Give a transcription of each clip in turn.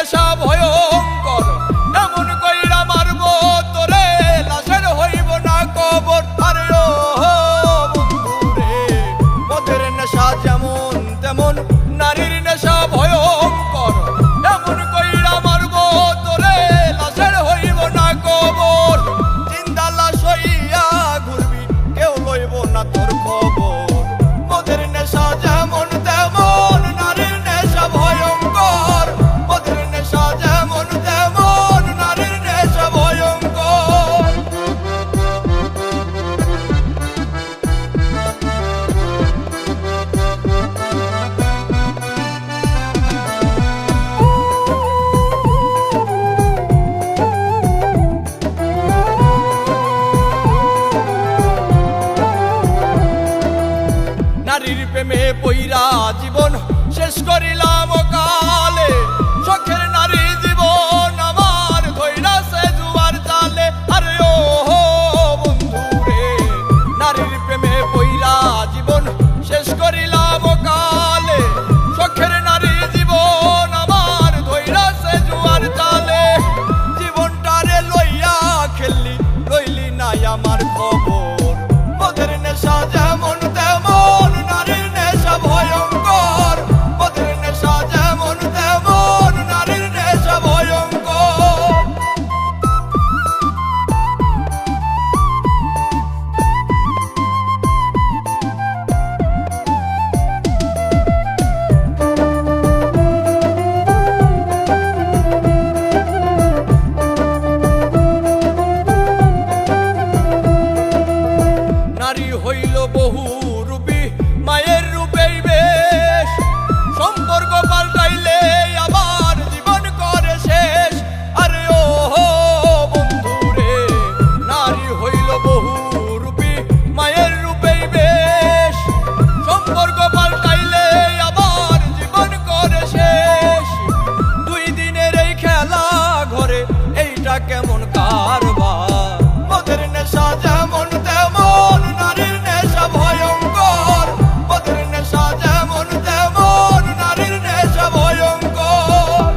নেশা ভয়ঙ্কর, এমন কইরা মারবো তোরে লাশের হইব না কবর। আরে ও বন্ধুরে, মদের নেশা যেমন তেমন নারীর নেশা ভয়ঙ্কর, এমন কইরা মারবো তোরে লাশের হইব না কবর। জিন্দা লাশ হইয়া ঘুরবি, কেউ লইব না তোর খবর। মদের নেশা যেমন তেমন নারীর নেশা ভয়ঙ্কর, মদের নেশা যেমন তেমন নারীর নেশা ভয়ঙ্কর। নারীর প্রেমে পইরা জীবন শেষ করিলাম কালে, শখের নারী জীবন আমার ধইরাছে জুয়ার জালে। আরে ও বন্ধুরে, নারীর প্রেমে পইরা জীবন শেষ করিলাম কালে, শখের নারী জীবন আমার ধইরাছে জুয়ার জালে। জীবনটারে লইয়া খেললি, লইলি নাই আমার খবর। মদের নেশা যেমন তেমন নারীর নেশা ভয়ঙ্কর, মদের নেশা যেমন তেমন নারীর নেশা ভয়ঙ্কর। নারী হইল বহু রূপী, মায়ের রূপেই বেশ, সম্পর্ক পাল্টাইলে আবার জীবন করে শেষ। আরে ও বন্ধুরে, নারী হইল বহু রূপী, মায়ের রূপেই বেশ, সম্পর্ক পাল্টাইলে আবার জীবন করে শেষ। দুই দিনের এই খেলা ঘরে এইটা কেমন কারবার। মদের নেশা যেমন তেমন নারীর নেশা ভয়ঙ্কর, মদের নেশা যেমন তেমন নারীর নেশা ভয়ঙ্কর।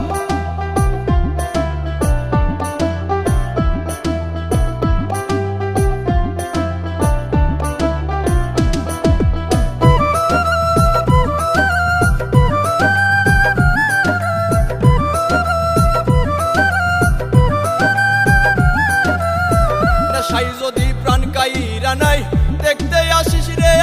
নেশাই যদি প্রাণ কাইরা নাই, দেখতে আসিস রে